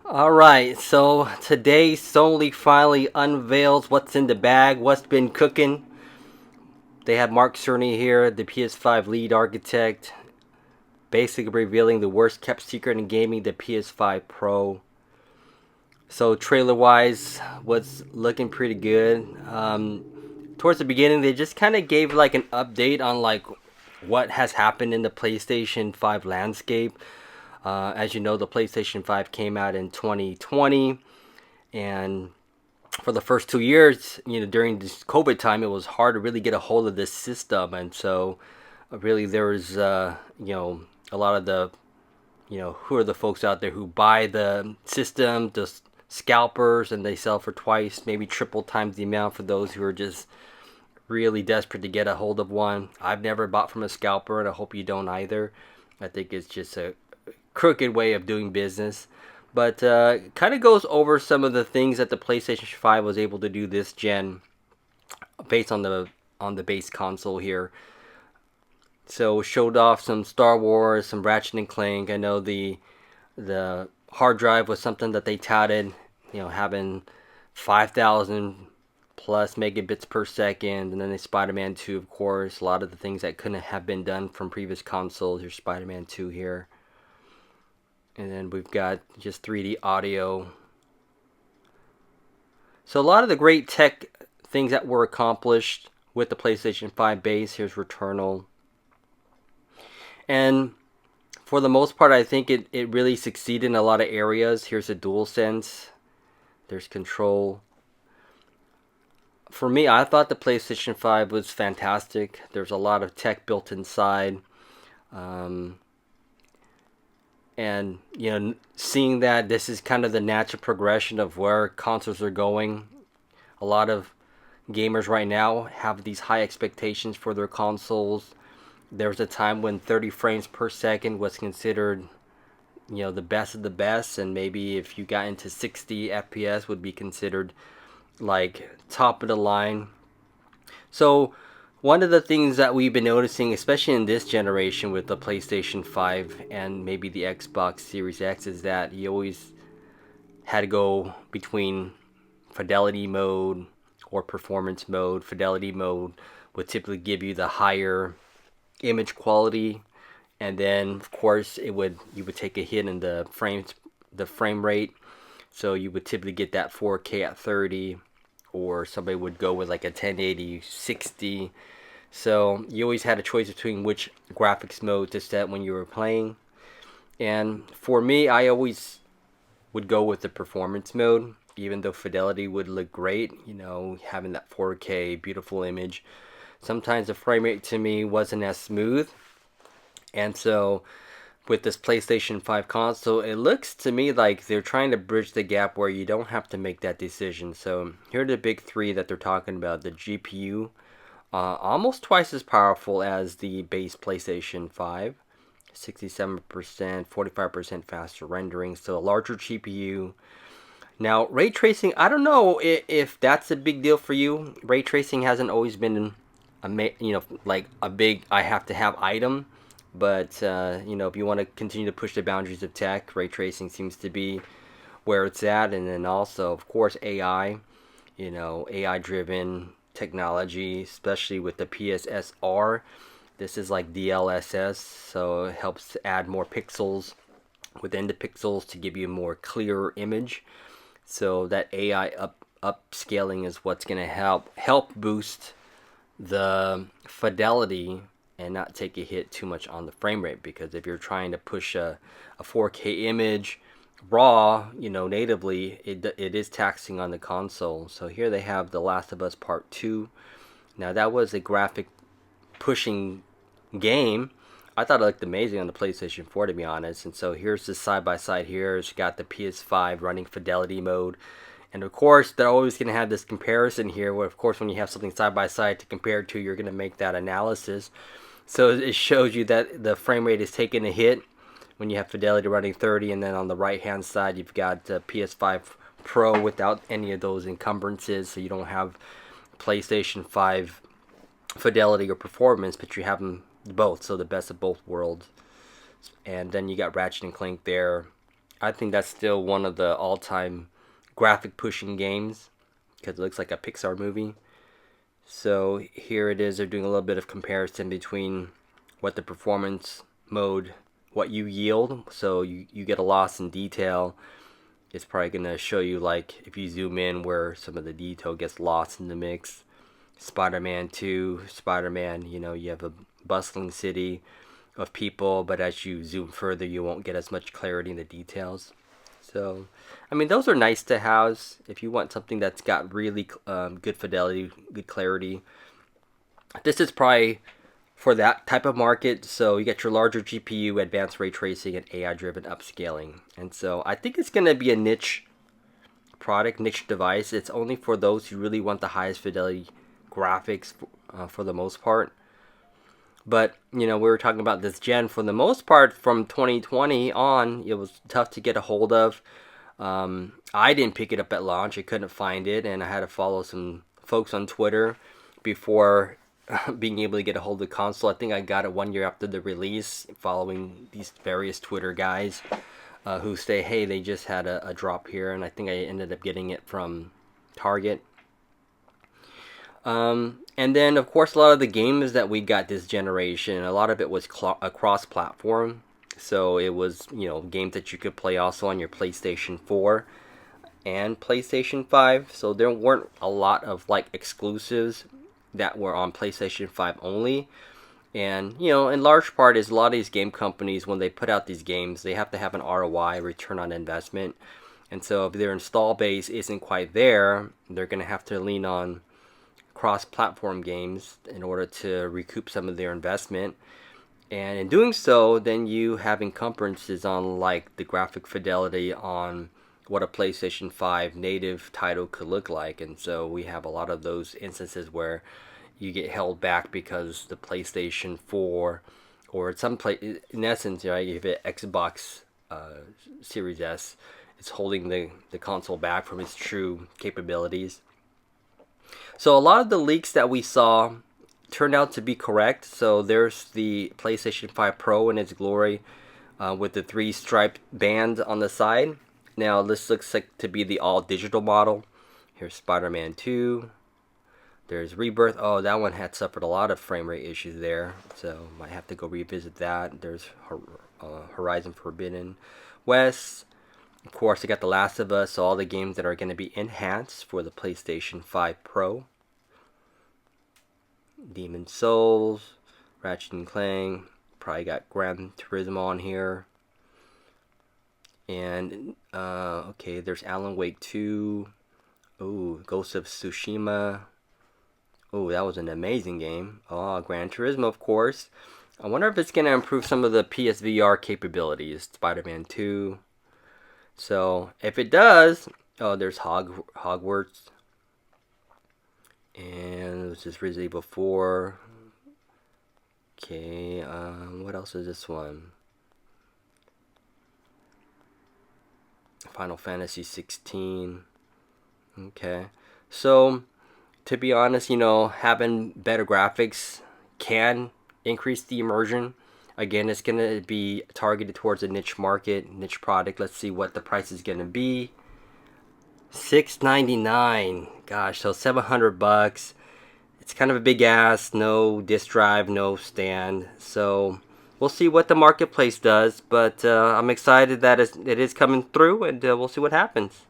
Alright, so today Sony finally unveils what's in the bag, what's been cooking. They have Mark Cerny here, the PS5 lead architect, basically revealing the worst kept secret in gaming, the PS5 Pro. So trailer wise, what's looking pretty good. Towards the beginning, they just kind of gave like an update on like what has happened in the PlayStation 5 landscape. As you know, the PlayStation 5 came out in 2020, and for the first 2 years, during this COVID time, it was hard to really get a hold of this system, and so really there was, a lot of the, who are the folks out there who buy the system, the scalpers, and they sell for twice, maybe triple times the amount for those who are just really desperate to get a hold of one. I've never bought from a scalper, and I hope you don't either. I think it's just a crooked way of doing business. But kind of goes over some of the things that the PlayStation 5 was able to do this gen, based on the base console here. So showed off some Star Wars, some Ratchet and Clank. I know the hard drive was something that they touted, having 5,000 plus megabits per second, and then the Spider-Man 2, of course. A lot of the things that couldn't have been done from previous consoles. Here's Spider-Man 2 here. And then we've got just 3D audio. So a lot of the great tech things that were accomplished with the PlayStation 5 base. Here's Returnal. And for the most part, I think it really succeeded in a lot of areas. Here's a DualSense. There's Control. For me, I thought the PlayStation 5 was fantastic. There's a lot of tech built inside. And, seeing that this is kind of the natural progression of where consoles are going. A lot of gamers right now have these high expectations for their consoles. There was a time when 30 frames per second was considered, the best of the best. And maybe if you got into 60 FPS would be considered like top of the line. So one of the things that we've been noticing, especially in this generation with the PlayStation 5 and maybe the Xbox Series X, is that you always had to go between fidelity mode or performance mode. Fidelity mode would typically give you the higher image quality, and then of course you would take a hit in the frame rate. So you would typically get that 4K at 30, or somebody would go with like a 1080 60. So you always had a choice between which graphics mode to set when you were playing. And for me, I always would go with the performance mode, even though fidelity would look great, having that 4K beautiful image. Sometimes the frame rate to me wasn't as smooth. And so with this PlayStation 5 console, it looks to me like they're trying to bridge the gap where you don't have to make that decision. So here are the big three that they're talking about. The GPU, almost twice as powerful as the base PlayStation 5. 67%, 45% faster rendering, so a larger GPU. Now, ray tracing, I don't know if that's a big deal for you. Ray tracing hasn't always been like a big I have to have item. But, if you want to continue to push the boundaries of tech, ray tracing seems to be where it's at. And then also, of course, AI, AI-driven technology, especially with the PSSR. This is like DLSS, so it helps add more pixels within the pixels to give you a more clearer image. So that AI upscaling is what's going to help boost the fidelity and not take a hit too much on the frame rate, because if you're trying to push a 4K image raw, natively, it is taxing on the console. So here they have The Last of Us Part 2. Now that was a graphic pushing game. I thought it looked amazing on the PlayStation 4, to be honest. And so here's the side by side here. It's got the PS5 running fidelity mode. And of course, they're always going to have this comparison here, where of course when you have something side by side to compare to, you're going to make that analysis. So it shows you that the frame rate is taking a hit when you have fidelity running 30, and then on the right hand side you've got PS5 Pro without any of those encumbrances, so you don't have PlayStation 5 fidelity or performance, but you have them both, so the best of both worlds. And then you got Ratchet and Clank there, I think that's still one of the all-time graphic pushing games because it looks like a Pixar movie. So here it is. They're doing a little bit of comparison between what the performance mode, what you yield. So you get a loss in detail. It's probably going to show you, like, if you zoom in, where some of the detail gets lost in the mix. Spider-Man 2, Spider-Man, you have a bustling city of people, but as you zoom further, you won't get as much clarity in the details. So, I mean, those are nice to have if you want something that's got really good fidelity, good clarity. This is probably for that type of market. So you get your larger GPU, advanced ray tracing, and AI-driven upscaling. And so I think it's going to be a niche product, niche device. It's only for those who really want the highest fidelity graphics for the most part. But, we were talking about this gen. For the most part, from 2020 on, it was tough to get a hold of. I didn't pick it up at launch. I couldn't find it, and I had to follow some folks on Twitter before being able to get a hold of the console. I think I got it 1 year after the release, following these various Twitter guys who say, hey, they just had a drop here, and I think I ended up getting it from Target. And then, of course, a lot of the games that we got this generation, a lot of it was cross-platform. So it was, games that you could play also on your PlayStation 4 and PlayStation 5. So there weren't a lot of, like, exclusives that were on PlayStation 5 only. And, in large part is a lot of these game companies, when they put out these games, they have to have an ROI, return on investment. And so if their install base isn't quite there, they're going to have to lean on cross-platform games in order to recoup some of their investment. And in doing so, then you have encumbrances on, like, the graphic fidelity on what a PlayStation 5 native title could look like. And so we have a lot of those instances where you get held back because the PlayStation 4, or in essence, you have an Xbox Series S, it's holding the console back from its true capabilities. So a lot of the leaks that we saw turned out to be correct. So there's the PlayStation 5 Pro in its glory with the 3 striped band on the side. Now this looks like to be the all digital model. Here's Spider-Man 2. There's Rebirth. Oh, that one had suffered a lot of frame rate issues there, so might have to go revisit that. There's Horizon Forbidden West. Of course, I got The Last of Us, so all the games that are going to be enhanced for the PlayStation 5 Pro. Demon Souls, Ratchet and Clank. Probably got Gran Turismo on here. And, okay, there's Alan Wake 2. Ooh, Ghost of Tsushima. Oh, that was an amazing game. Oh, Gran Turismo, of course. I wonder if it's going to improve some of the PSVR capabilities. Spider-Man 2. So, if it does... Oh, there's Hogwarts. And it was just Resident Evil 4. Okay, what else is this one? Final Fantasy 16. Okay. So... to be honest, having better graphics can increase the immersion. Again, it's going to be targeted towards a niche market, niche product. Let's see what the price is going to be. $699. Gosh, so $700. It's kind of a big ass. No disk drive, no stand. So we'll see what the marketplace does. But I'm excited that it is coming through, and we'll see what happens.